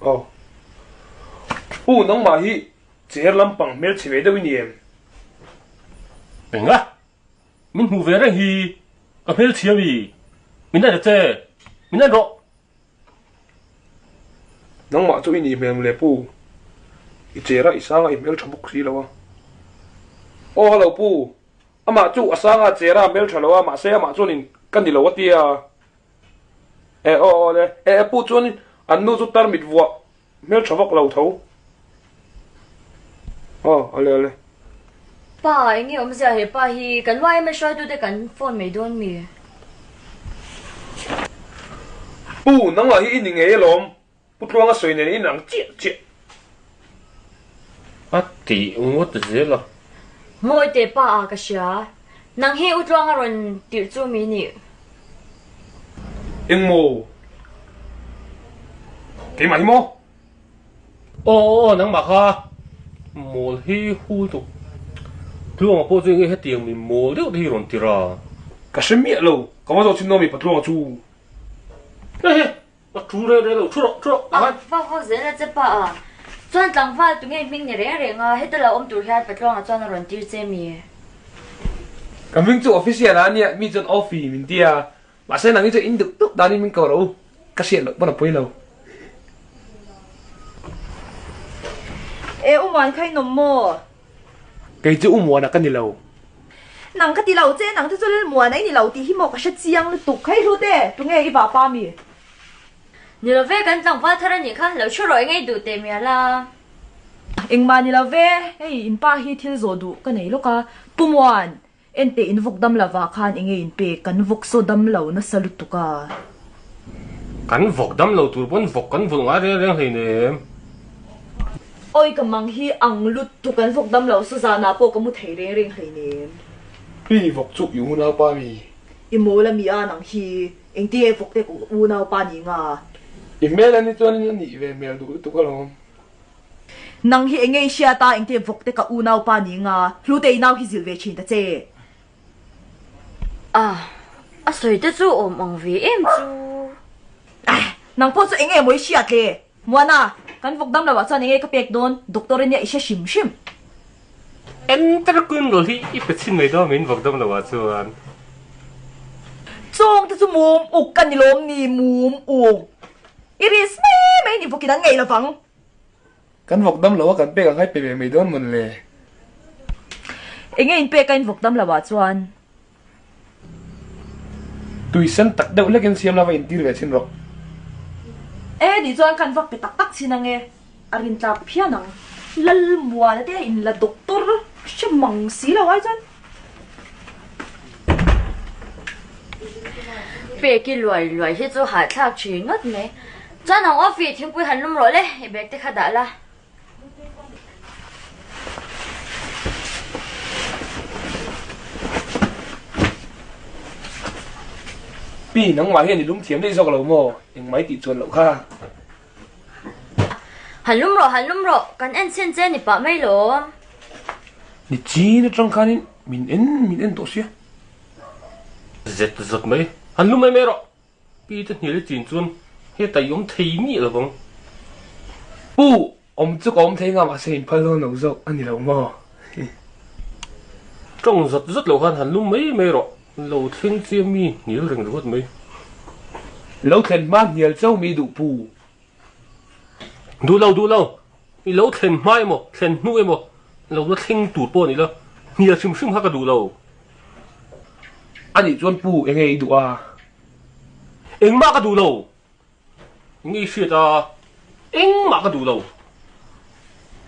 Ồ. Pu nóng mà hi, chế lâm bằng mel chỉ về đâu nhỉ? Bình á, mình hù về đây hi, ở mel chỉ vì mình đã chơi, mình đã độ. Nóng mà chú nhỉ mel lệ pu, chế ra isang ai mel chấm bốc xí đâu. Ô hello pu, ama chú asang à chế ra mel chấm đâu mà xe mà chú nín căn đi lâu tia. Ô nè, pu chú nín anh nuôi chú tar mít vua, mel chấm bốc lâu thấu. Ale. Ba, anh nghĩ ông già hệ ba hi, cần vay mới xoay tôi để cần phone mấy đồn mi. Pu nóng mà hi in nghe lom, pu tuang cái sợi này in nắng chết. À thì ngốt gì là? Ngồi để ba à cái gì à? Nang hi ut loang aron tiêu chú mi ni. Em mồ. Cái mày mồ? Ồ, nắng bạc ha. Mồ hi hu tục. Thường mà bố chuyện hết tiền mình mồ được thì rồi tira. Cái gì miệng lâu, có bao giờ xin nó mình bắt tuang chú. Ê, bắt chú đây rồi, chú độ. À, vâng, dễ là chết ba à. Chọn tăng pha tụi nghe mình nhảy rèn à, hết là ông tụi hai bắt loang à chọn aron tiêu chế mi. Cảm ơn chú official là nhỉ, mi chọn office mình tia. Mà sẽ năng cái in được tốt đàn mình cầu đâu. Cái gì là bắt đầu quay lâu. Ê, uman khay nôm mo. Cái chữ mua là cái gì lâu. Nang cái tí lâu chứ, nang cái chỗ mua này thì lâu tí hi mo cái sát chiang tục khay luôn đấy, tụi nghe bà ba mi. Như là về cần tăng pha thay nhỉ khá, lâu chút rồi ngay đủ tiền mi là. Anh mà ni là về, hey, in pa hi thil zo du cái này lúc à, pumuan, en te in vok dam la va khan anh in pe kan vok so dam lâu na salut tu ka. Cắn vọc đâm lâu tụi bọn vọc cắn vọc ngã ra thì nè. Ôi cái mang hi ang lut tu kan vok dam lâu so za na po kamu thei reng hay nè. Hi vok chụp yêu nào ba mi. Imo la mi a nang hi, anh te vok te ku u nao pa ni nga. Email anh cho anh nhỉ về mail đủ tụ cái lòng. Nang hi anh sia ta anh te vok te ka u nao pa ni nga, lu te nao hi zil ve chin ta che. À, sợi tơ chú ôm ông vì em chú. Nang po chu enge moi sia tle. Muana, kan vok dam la wa chan enge ka pek don, doktor nya isha shim. Em ta quên rồi thì ít phải xin mấy đó mình vọc đâm lâu à chuan. Chong ta chu mum uk kan ni lom ni mum uk. Iris me ni voki dan ngai la wang. Kan vok dam lâu kan pe kan hai pe về mấy đón mình lệ. Enge in pe kan vok dam la wa chuan. Tùy sân tắc đâu lấy cái xiêm là phải in tiêu về trên rock. E di chuan kan vok pe tak tak chin nge. Arin ta phia nang. Lal mua la te in la doktor chamang si la wa chuan. Bé cái loài hết cho hạt thác chuyện ngất nè. Cho nó office thì cũng hẳn lắm rồi đấy, bé cái khá đã là. Pi nắng mà hiện thì đúng thiếm đây do cái lẩu mò, nhưng máy thì chuẩn lẩu kha. Hẳn lắm rồi, cần anh xin chơi thì bảo mấy lỗ. Đi chi nó trong khan mình en tổ xía. Giật mấy, hắn lúc mấy rồi. Pi tất nhiên là chuyện chuan, hết tay ông thấy nhỉ là vâng. Pu, ông chú có ông thấy ngà mà xem phải lo nấu dọc anh đi lẩu mò. Trong giật lâu hắn lúc mấy rồi. Lâu thiên chiêm mi, nhiều rừng ruột mấy. Lâu thiên man nhiều châu mi đủ pu. Đủ lâu. Mi lâu thiên mai mò, thiên nuôi mò. Lâu nó thiên tụt bò này là. Nhiều xìm hả cả đủ lâu. Anh đi chuan pu anh ấy đủ à. Anh mà cả đủ lâu. Anh ấy xịt à. Anh mà cả đủ lâu.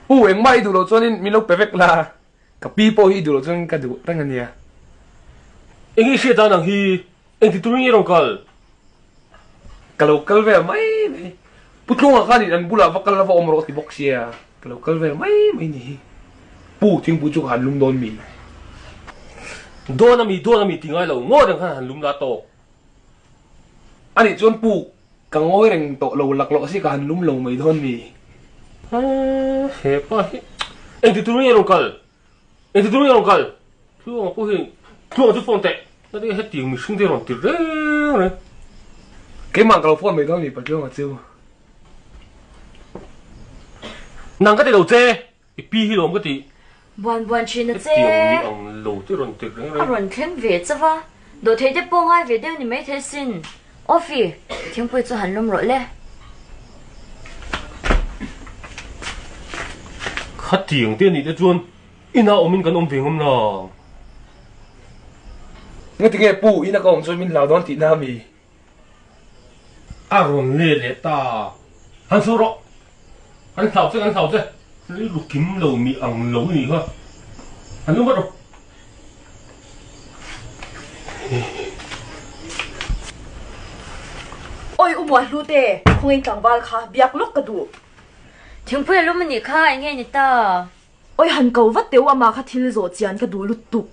Pu anh mai đủ lâu cho nên mi lâu perfect là. Cả pi po hi đủ lâu cho nên cả đủ tăng anh nhỉ. Anh ấy xịt à nàng hi. Anh thì tụi mình rong cal. Kalau về mấy này. Putlong ang kanin ang bula bakal na omro ti boxia. Kalau về mấy ni. Pu ting pu chu han lum don mi. Đô na mi tiếng ai lâu ngô đằng hắn lum la to. Ani chuan pu kang ngoi reng to lo lak lo si ka han lum lo mai don mi. He pa. Anh thì tụi mình rong cal. Thu ang pu hi. Thu ang tu phong tệ. Nó đi hết tiếng mi sinh thế rồi tiếc đấy. Cái mang kalau phone mai don mi pa chu ma chu. nàng cái đầu dê pi hi lom cái gì buồn buồn chuyện là cái chứ tiểu mi ông lầu cái rồn tiệc đấy à rồi khen về chứ va đồ thấy được bông ai về đâu thì mấy thấy xin ô phi tiếng bùi cho hắn lom rồi lẽ khát tiếng tiền đi để chuan ina mình cần về ngâm nào ngay tiếng nghe pu ina có ông cho mình lao đón tị nam mi à rồi lệ ta hắn số rõ hắn thảo chứ lấy lục kiếm lầu mi ông lầu gì cơ hắn lúc bắt đầu ôi mua lu tê không anh tặng vào khá biạc lúc cái đủ tiếng bùi lúc mình khai anh nghe nhỉ ta ôi hắn cầu vắt tiêu mà khá thiếu rồi chian cái đủ lụt tục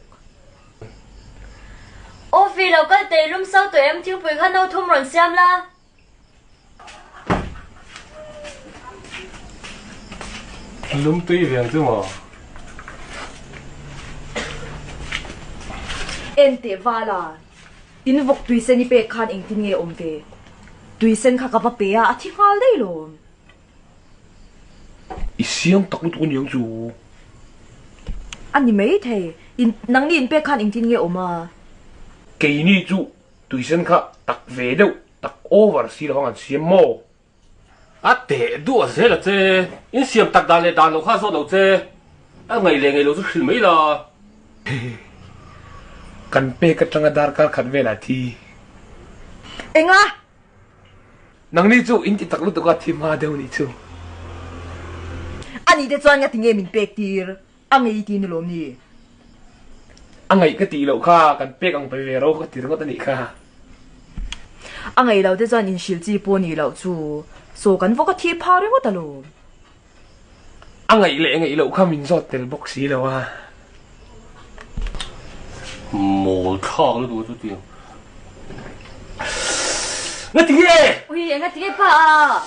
ô phi lâu cái tề lúc sau tụi em tiếng bùi khăn đâu thum rồi xem la lum tuy về chứ mà em tê va là tin vok tùy sen đi pe khan anh tin nghe về tùy sen khá gặp pe à thì ngal đấy luôn isiang takut kun yang chu anh đi mấy thế in nang đi in pe khan anh tin nghe mà cái ni chu tùy sen kha tak về đâu tak over xí là hoàng xiêm mò à tệ đua thế là thế in xiêm tắc đàn lệ đàn nó khá số đầu thế à ngày lâu chút mấy là kan pe ka tanga dar kal khat ve la thi anh à nang ni chu in ti tak lu to ka thi ma deu ni chu anh đi để cho anh tin nghe mình pe tir anh ấy tin lom ni angai ka ti lo kha kan pe ang pe ve ro ka ti ro ta ni kha anh ấy lâu để cho anh xin chỉ bố ni lâu chú số căn vok cái thi phá rồi đó luôn angai lo kha min zot tel box xí lo à mồ thọ nó đùa chút tiền nghe tiếng nghe ui anh nghe tiếng pa à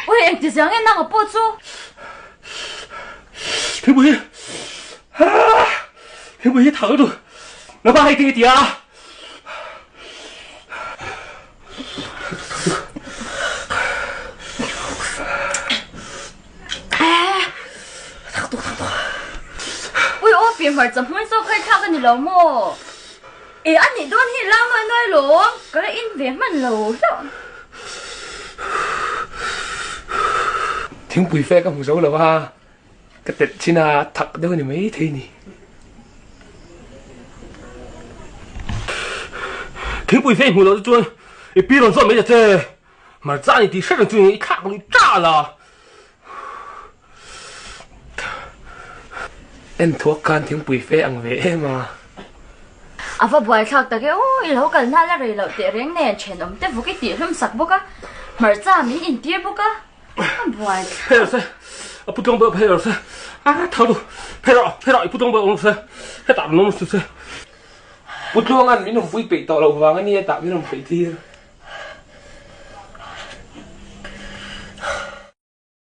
ui anh chỉ sáng nghe năng ở bộ chú thế bùi thở rồi nó ba hay tiếng gì à ui ô phi mà怎么说可以看个你老么诶啊你端你拉嘛那罗个来因别man罗了tiếng bùi phe ka hung zo lo ha ka tet china thak deu ni mai thei ni听不飞，我老是准，你别乱说没得这，妈炸你的事情准，一看我就炸了。en thuốc can tiếng bùi phe ang ve mà à và buổi khác ta cái ôi lâu cần na là rồi lâu tiệt riêng nè chuyện ông tết vụ cái tiệt hôm sạc bốc á mà ra mình in tiệt bốc á buổi配了噻，不中不配了噻，啊，头都配了，不中不弄噻，还打弄噻噻。 putlongan minum pui pe to lo wang ani ta minum pe thi